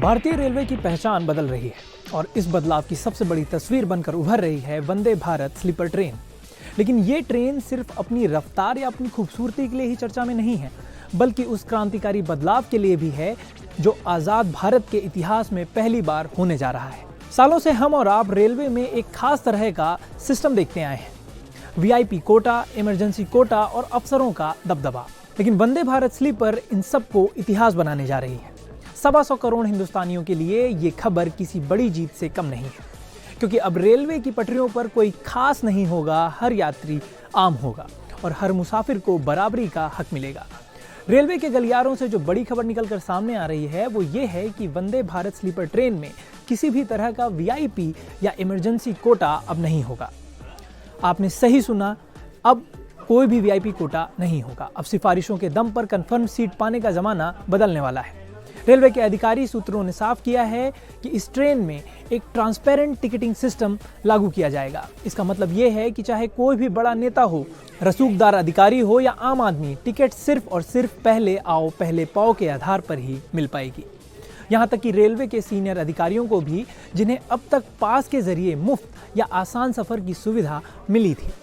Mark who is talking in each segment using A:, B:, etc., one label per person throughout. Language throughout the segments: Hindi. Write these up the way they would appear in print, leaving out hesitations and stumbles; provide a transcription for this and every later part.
A: भारतीय रेलवे की पहचान बदल रही है और इस बदलाव की सबसे बड़ी तस्वीर बनकर उभर रही है वंदे भारत स्लीपर ट्रेन। लेकिन ये ट्रेन सिर्फ अपनी रफ्तार या अपनी खूबसूरती के लिए ही चर्चा में नहीं है, बल्कि उस क्रांतिकारी बदलाव के लिए भी है जो आज़ाद भारत के इतिहास में पहली बार होने जा रहा है। सालों से हम और आप रेलवे में एक खास तरह का सिस्टम देखते आए हैं, वीआईपी कोटा, इमरजेंसी कोटा और अफसरों का दबदबा। लेकिन वंदे भारत स्लीपर इन सबको इतिहास बनाने जा रही है। 125 करोड़ हिंदुस्तानियों के लिए ये खबर किसी बड़ी जीत से कम नहीं है, क्योंकि अब रेलवे की पटरियों पर कोई खास नहीं होगा, हर यात्री आम होगा और हर मुसाफिर को बराबरी का हक मिलेगा। रेलवे के गलियारों से जो बड़ी खबर निकलकर सामने आ रही है वो ये है कि वंदे भारत स्लीपर ट्रेन में किसी भी तरह का वीआईपी या इमरजेंसी कोटा अब नहीं होगा। आपने सही सुना, अब कोई भी वीआईपी कोटा नहीं होगा। अब सिफारिशों के दम पर कंफर्म सीट पाने का जमाना बदलने वाला है। रेलवे के अधिकारी सूत्रों ने साफ किया है कि इस ट्रेन में एक ट्रांसपेरेंट टिकटिंग सिस्टम लागू किया जाएगा। इसका मतलब ये है कि चाहे कोई भी बड़ा नेता हो, रसूखदार अधिकारी हो या आम आदमी, टिकट सिर्फ और सिर्फ पहले आओ पहले पाओ के आधार पर ही मिल पाएगी। यहाँ तक कि रेलवे के सीनियर अधिकारियों को भी, जिन्हें अब तक पास के जरिए मुफ्त या आसान सफर की सुविधा मिली थी,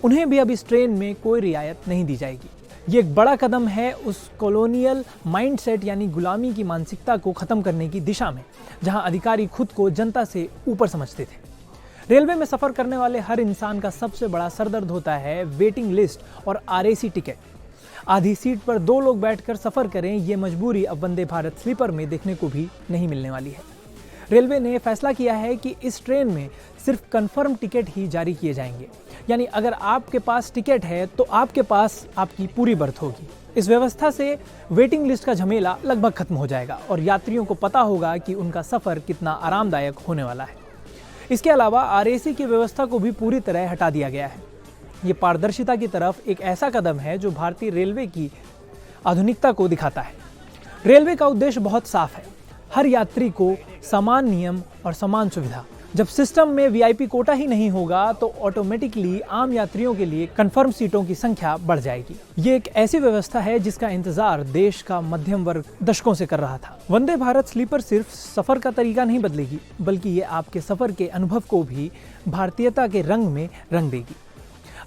A: उन्हें भी अब इस ट्रेन में कोई रियायत नहीं दी जाएगी। ये एक बड़ा कदम है उस कॉलोनियल माइंडसेट यानी गुलामी की मानसिकता को खत्म करने की दिशा में, जहां अधिकारी खुद को जनता से ऊपर समझते थे। रेलवे में सफर करने वाले हर इंसान का सबसे बड़ा सरदर्द होता है वेटिंग लिस्ट और आरएसी टिकट। आधी सीट पर 2 लोग बैठकर सफर करें, ये मजबूरी अब वंदे भारत स्लीपर में देखने को भी नहीं मिलने वाली है। रेलवे ने फैसला किया है कि इस ट्रेन में सिर्फ कंफर्म टिकट ही जारी किए जाएंगे, यानी अगर आपके पास टिकट है तो आपके पास आपकी पूरी बर्थ होगी। इस व्यवस्था से वेटिंग लिस्ट का झमेला लगभग खत्म हो जाएगा और यात्रियों को पता होगा कि उनका सफर कितना आरामदायक होने वाला है। इसके अलावा आरएसी की व्यवस्था को भी पूरी तरह हटा दिया गया है। ये पारदर्शिता की तरफ एक ऐसा कदम है जो भारतीय रेलवे की आधुनिकता को दिखाता है। रेलवे का उद्देश्य बहुत साफ है, हर यात्री को समान नियम और समान सुविधा। जब सिस्टम में वीआईपी कोटा ही नहीं होगा तो ऑटोमेटिकली आम यात्रियों के लिए कंफर्म सीटों की संख्या बढ़ जाएगी। ये एक ऐसी व्यवस्था है जिसका इंतजार देश का मध्यम वर्ग दशकों से कर रहा था। वंदे भारत स्लीपर सिर्फ सफर का तरीका नहीं बदलेगी, बल्कि ये आपके सफर के अनुभव को भी भारतीयता के रंग में रंग देगी।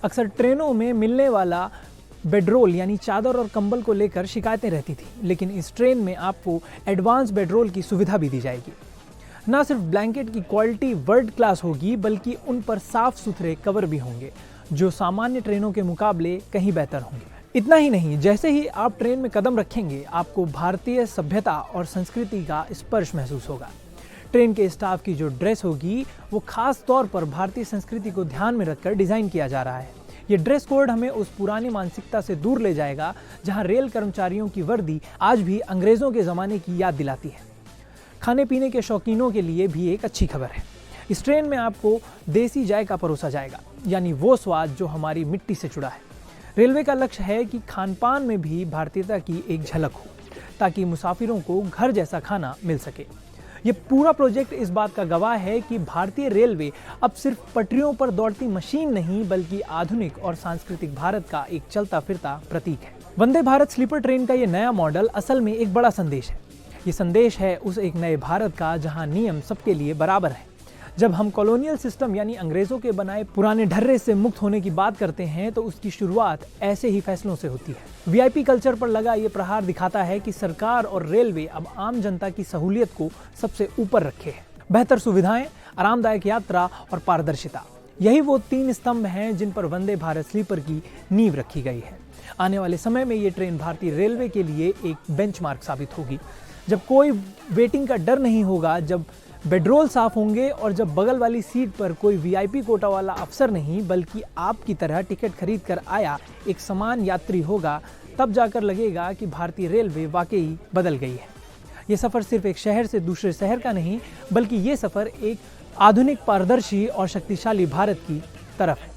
A: अक्सर ट्रेनों में मिलने वाला बेडरोल यानी चादर और कंबल को लेकर शिकायतें रहती थी, लेकिन इस ट्रेन में आपको एडवांस बेडरोल की सुविधा भी दी जाएगी। न सिर्फ ब्लैंकेट की क्वालिटी वर्ल्ड क्लास होगी, बल्कि उन पर साफ सुथरे कवर भी होंगे जो सामान्य ट्रेनों के मुकाबले कहीं बेहतर होंगे। इतना ही नहीं, जैसे ही आप ट्रेन में कदम रखेंगे आपको भारतीय सभ्यता और संस्कृति का स्पर्श महसूस होगा। ट्रेन के स्टाफ की जो ड्रेस होगी वो खास तौर पर भारतीय संस्कृति को ध्यान में रखकर डिजाइन किया जा रहा है। ये ड्रेस कोड हमें उस पुरानी मानसिकता से दूर ले जाएगा जहां रेल कर्मचारियों की वर्दी आज भी अंग्रेजों के ज़माने की याद दिलाती है। खाने पीने के शौकीनों के लिए भी एक अच्छी खबर है। इस ट्रेन में आपको देसी जायका परोसा जाएगा, यानी वो स्वाद जो हमारी मिट्टी से जुड़ा है। रेलवे का लक्ष्य है कि खान पान में भी भारतीयता की एक झलक हो, ताकि मुसाफिरों को घर जैसा खाना मिल सके। ये पूरा प्रोजेक्ट इस बात का गवाह है कि भारतीय रेलवे अब सिर्फ पटरियों पर दौड़ती मशीन नहीं, बल्कि आधुनिक और सांस्कृतिक भारत का एक चलता फिरता प्रतीक है। वंदे भारत स्लीपर ट्रेन का ये नया मॉडल असल में एक बड़ा संदेश है। ये संदेश है उस एक नए भारत का जहां नियम सबके लिए बराबर है। जब हम कॉलोनियल सिस्टम यानी अंग्रेजों के बनाए पुराने ढर्रे से मुक्त होने की बात करते हैं तो उसकी शुरुआत ऐसे ही फैसलों से होती है। वीआईपी कल्चर पर लगा ये प्रहार दिखाता है कि सरकार और रेलवे अब आम जनता की सहूलियत को सबसे ऊपर रखे है। बेहतर सुविधाएं, आरामदायक यात्रा और पारदर्शिता, यही वो 3 स्तंभ हैं जिन पर वंदे भारत स्लीपर की नींव रखी गई है। आने वाले समय में ये ट्रेन भारतीय रेलवे के लिए एक बेंचमार्क साबित होगी, जब कोई वेटिंग का डर नहीं होगा, जब बेडरोल साफ होंगे और जब बगल वाली सीट पर कोई वीआईपी कोटा वाला अफसर नहीं, बल्कि आपकी तरह टिकट खरीद कर आया एक समान यात्री होगा। तब जाकर लगेगा कि भारतीय रेलवे वाकई बदल गई है। ये सफ़र सिर्फ एक शहर से दूसरे शहर का नहीं, बल्कि ये सफ़र एक आधुनिक, पारदर्शी और शक्तिशाली भारत की तरफ है।